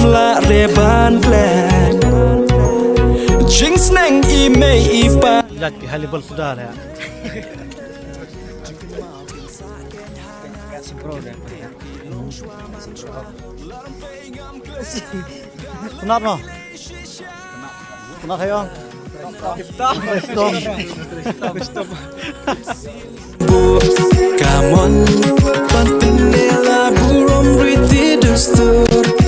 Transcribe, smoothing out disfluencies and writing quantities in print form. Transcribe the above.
la reban plan jing sneng i mei i pa lihat ke halibal sudah ya. Kenapa no? Kenapa kayo? Stop. Come on, pantinela burom riti dustur.